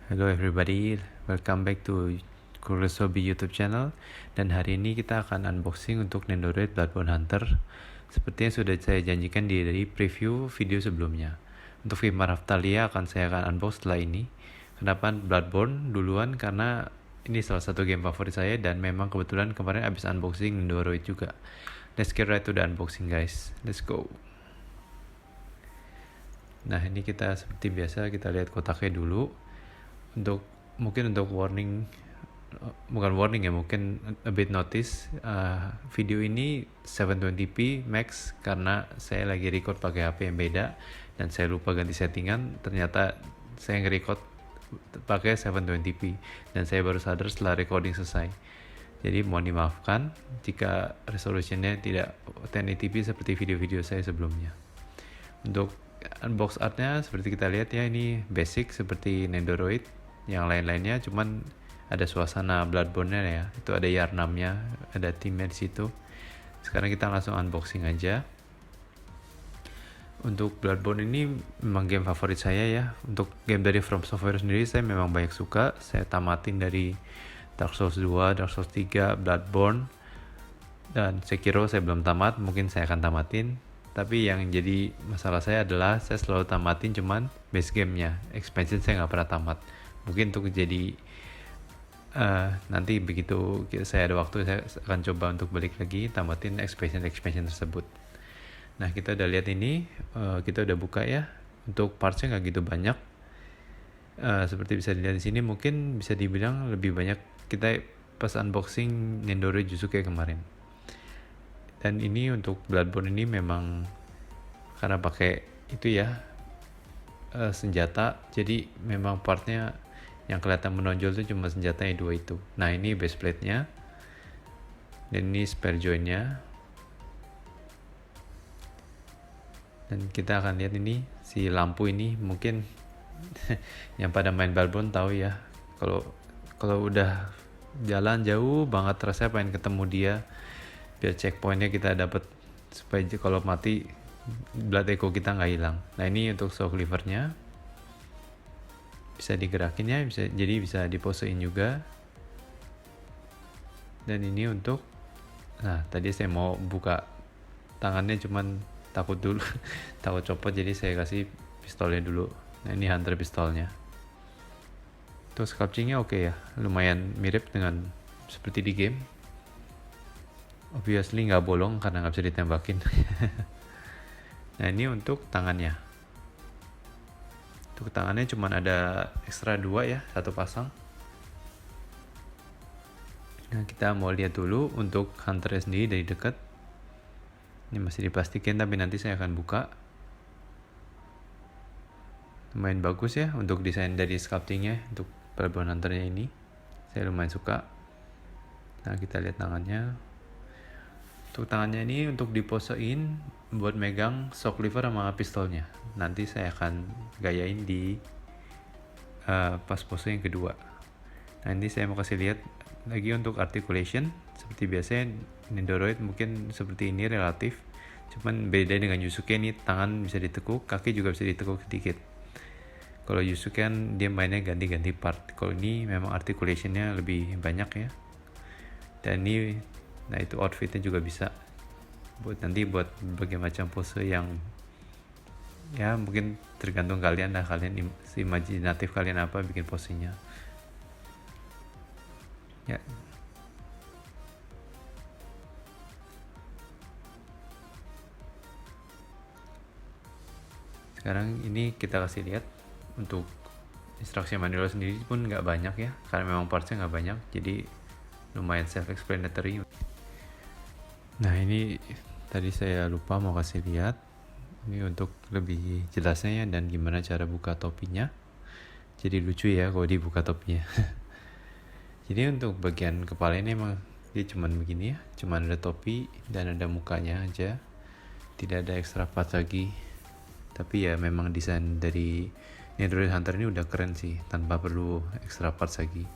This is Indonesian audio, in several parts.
Hello everybody, welcome back to Curious Hobby YouTube channel. Dan hari ini kita akan unboxing untuk Nendoroid Bloodborne Hunter seperti yang sudah saya janjikan dari preview video sebelumnya. Untuk Vimar Haftalia akan unbox setelah ini. Kenapa Bloodborne duluan? Karena ini salah satu game favorit saya dan memang kebetulan kemarin abis unboxing Nendoroid juga. Let's get right to the unboxing guys, let's go. Nah ini kita seperti biasa kita lihat kotaknya dulu. Mungkin untuk warning, bukan warning ya, mungkin a bit notice, video ini 720p max karena saya lagi record pakai HP yang beda dan saya lupa ganti settingan. Ternyata saya nge-record pakai 720p dan saya baru sadar setelah recording selesai. Jadi mohon dimaafkan jika resolusinya tidak 1080p seperti video-video saya sebelumnya. Untuk unbox artnya seperti kita lihat ya, ini basic seperti Nendoroid. Yang lain-lainnya cuman ada suasana Bloodborne-nya ya. Itu ada Yharnam-nya, ada timnya di situ. Sekarang kita langsung unboxing aja. Untuk Bloodborne ini memang game favorit saya ya. Untuk game dari From Software sendiri saya memang banyak suka. Saya tamatin dari Dark Souls 2, Dark Souls 3, Bloodborne, dan Sekiro saya belum tamat, mungkin saya akan tamatin. Tapi yang jadi masalah saya adalah saya selalu tamatin cuman base gamenya, expansion saya nggak pernah tamat. Mungkin untuk jadi nanti begitu saya ada waktu saya akan coba untuk balik lagi tamatin expansion tersebut. Nah kita udah lihat ini, kita udah buka ya. Untuk partsnya nggak gitu banyak, seperti bisa dilihat di sini. Mungkin bisa dibilang lebih banyak kita pas unboxing Nendoroid justru kayak kemarin. Dan ini untuk Bloodborne ini memang karena pakai itu ya, senjata, jadi memang partnya yang kelihatan menonjol itu cuma senjatanya dua itu. Nah ini base plate-nya dan ini spare joint-nya. Dan kita akan lihat ini si lampu ini, mungkin yang pada main Bloodborne tahu ya, kalau udah jalan jauh banget rasanya pengen ketemu dia biar checkpointnya kita dapat, supaya kalau mati blood echo kita nggak hilang. Nah ini untuk shock lever-nya bisa digerakin ya, bisa diposein juga. Dan ini untuk, nah tadi saya mau buka tangannya cuman takut dulu takut copot, jadi saya kasih pistolnya dulu. Nah ini hunter pistolnya. Untuk sculptingnya oke ya, lumayan mirip dengan seperti di game. Obviously nggak bolong karena nggak bisa ditembakin. Nah ini untuk tangannya. Untuk tangannya cuma ada ekstra 2 ya, satu pasang. Nah kita mau lihat dulu untuk hunter sendiri dari dekat. Ini masih diplastikin tapi nanti saya akan buka. Lumayan bagus ya untuk desain dari sculptingnya untuk Bloodborne Hunter-nya ini. Saya lumayan suka. Nah kita lihat tangannya. Untuk tangannya ini untuk diposein buat megang shock lever sama pistolnya. Nanti saya akan gayain di pas pose yang kedua. Nah ini saya mau kasih lihat lagi untuk articulation. Seperti biasanya Nendoroid mungkin seperti ini relatif, cuman beda dengan Yusuke. Ini tangan bisa ditekuk, kaki juga bisa ditekuk sedikit. Kalau Yusuke kan dia mainnya ganti-ganti part, kalau ini memang articulationnya lebih banyak ya. Dan ini, nah itu outfitnya juga bisa buat nanti buat berbagai macam pose yang ya mungkin tergantung kalian lah, kalian imajinatif kalian apa bikin posenya ya. Sekarang ini kita kasih lihat untuk instruksi manual sendiri pun nggak banyak ya, karena memang partsnya nggak banyak, jadi lumayan self-explanatory. Nah ini tadi saya lupa mau kasih lihat ini untuk lebih jelasnya ya, dan gimana cara buka topinya. Jadi lucu ya kalau dibuka topinya. Jadi untuk bagian kepala ini emang dia cuman begini ya, cuman ada topi dan ada mukanya aja, tidak ada extra part lagi. Tapi ya memang desain dari Nendoroid Hunter ini udah keren sih, tanpa perlu extra parts lagi.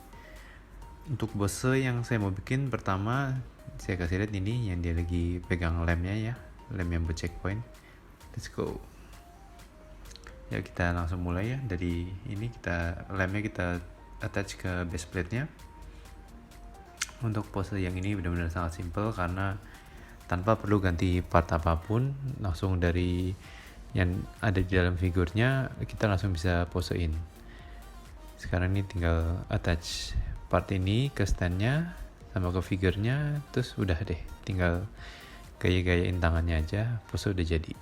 Untuk boss yang saya mau bikin, pertama saya kasih lihat ini yang dia lagi pegang lemnya ya, lem yang buat checkpoint. Let's go. Ya kita langsung mulai ya. Dari ini lemnya kita attach ke base plate-nya. Untuk pose yang ini benar-benar sangat simple karena tanpa perlu ganti part apapun, langsung dari yang ada di dalam figurnya kita langsung bisa posein. Sekarang ini tinggal attach part ini ke standnya sama ke figurnya, terus udah deh, tinggal gaya-gayain tangannya aja, pose udah jadi.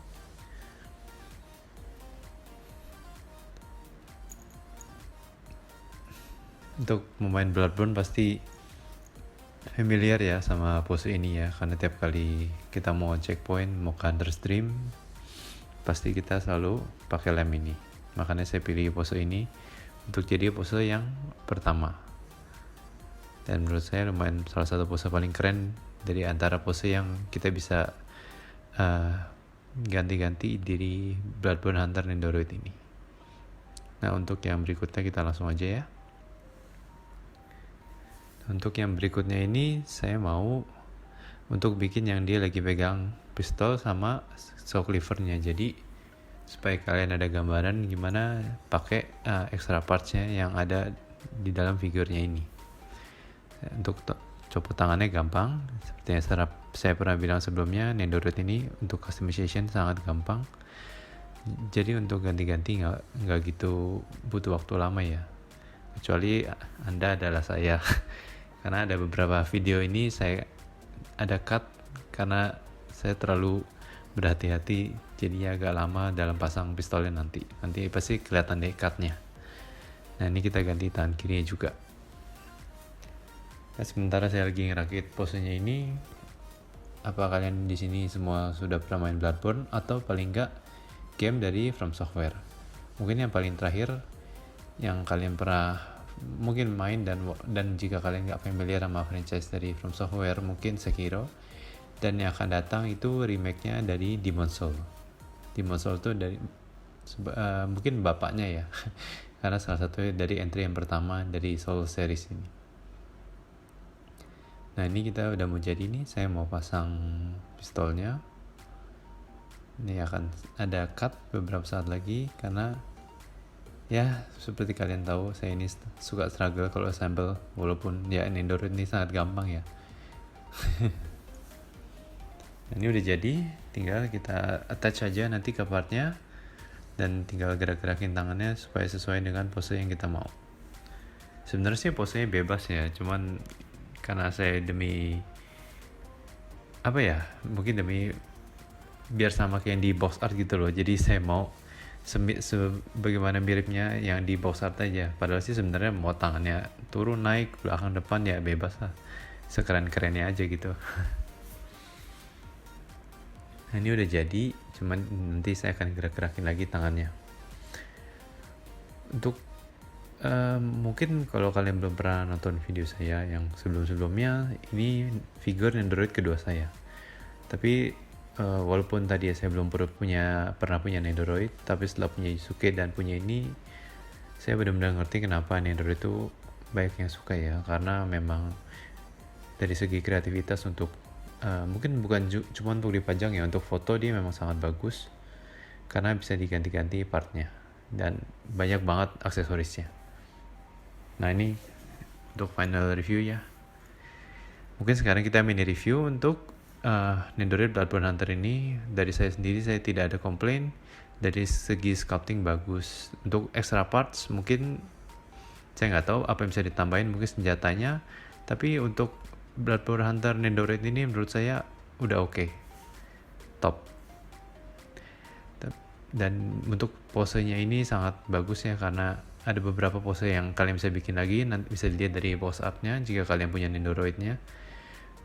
Untuk pemain Bloodborne pasti familiar ya sama pose ini ya, karena tiap kali kita mau checkpoint, mau counter stream, pasti kita selalu pakai lem ini. Makanya saya pilih pose ini untuk jadi pose yang pertama. Dan menurut saya lumayan salah satu pose paling keren dari antara pose yang kita bisa ganti-ganti di Bloodborne Hunter Nendoroid ini. Nah, untuk yang berikutnya kita langsung aja ya. Untuk yang berikutnya ini saya mau untuk bikin yang dia lagi pegang pistol sama shock lever-nya. Jadi supaya kalian ada gambaran gimana pakai extra parts-nya yang ada di dalam figurnya ini. Untuk copot tangannya gampang, seperti yang saya pernah bilang sebelumnya, Nendoroid ini untuk customization sangat gampang. Jadi untuk ganti-ganti nggak gitu butuh waktu lama ya. Kecuali Anda adalah saya. Karena ada beberapa video ini saya ada cut karena saya terlalu berhati-hati, jadinya agak lama dalam pasang pistolnya nanti pasti kelihatan deh cutnya. Nah, ini kita ganti tangan kirinya juga. Nah, sementara saya lagi ngerakit posenya ini, apa kalian di sini semua sudah pernah main Bloodborne atau paling enggak game dari From Software? Mungkin yang paling terakhir yang kalian pernah mungkin main dan jika kalian nggak familiar sama franchise dari From Software, mungkin Sekiro, dan yang akan datang itu remake-nya dari Demon's Souls. Demon's Souls itu dari mungkin bapaknya ya karena salah satu dari entry yang pertama dari Soul series ini. Nah, ini kita udah mau jadi nih, saya mau pasang pistolnya. Ini akan ada cut beberapa saat lagi karena ya, seperti kalian tahu, saya ini suka struggle kalau assemble, walaupun ya Nendoroid ini sangat gampang ya. Ini udah jadi, tinggal kita attach aja nanti ke partnya, dan tinggal gerak-gerakin tangannya supaya sesuai dengan pose yang kita mau. Sebenarnya sih posenya bebas ya, cuman karena saya mungkin demi biar sama kayak yang di box art gitu loh, jadi saya mau sebagaimana miripnya yang di box art aja. Padahal sih sebenarnya mau tangannya turun, naik, belakang, depan ya bebas lah, sekeren-kerennya aja gitu. Nah, ini udah jadi, cuman nanti saya akan gerak-gerakin lagi tangannya. Untuk mungkin kalau kalian belum pernah nonton video saya yang sebelum-sebelumnya, ini figur Nendoroid kedua saya. Tapi walaupun tadi saya belum pernah punya Nendoroid, tapi setelah punya Yusuke dan punya ini, saya benar-benar ngerti kenapa Nendoroid itu banyak yang suka ya, karena memang dari segi kreativitas untuk mungkin bukan cuma untuk dipajang ya, untuk foto dia memang sangat bagus karena bisa diganti-ganti partnya dan banyak banget aksesorisnya. Nah, ini untuk final review ya. Mungkin sekarang kita mini review untuk Nendoroid Bloodborne Hunter ini. Dari saya sendiri, saya tidak ada komplain. Dari segi sculpting bagus. Untuk extra parts mungkin saya nggak tahu apa yang bisa ditambahin, mungkin senjatanya. Tapi untuk Bloodborne Hunter Nendoroid ini menurut saya udah oke. Top. Dan untuk posenya ini sangat bagus ya, karena ada beberapa pose yang kalian bisa bikin lagi, nanti bisa dilihat dari box art-nya jika kalian punya Nendoroid-nya.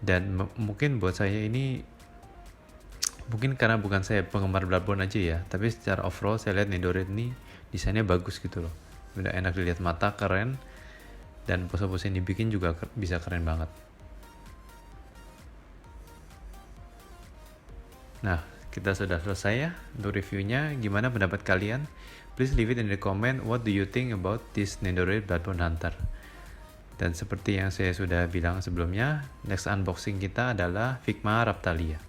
Dan mungkin buat saya ini, mungkin karena bukan saya penggemar Bloodborne aja ya, tapi secara overall saya lihat Nendoroid ini desainnya bagus gitu loh, udah enak dilihat mata, keren, dan pose-pose yang dibikin juga bisa keren banget. Nah, kita sudah selesai ya untuk reviewnya. Gimana pendapat kalian? Please leave it in the comment, what do you think about this Nendoroid Bloodborne Hunter. Dan seperti yang saya sudah bilang sebelumnya, next unboxing kita adalah Figma Raptalia.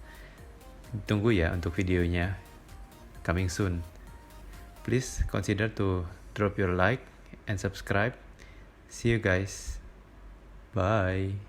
Tunggu ya untuk videonya, coming soon. please consider to drop your like and subscribe. See you guys. Bye.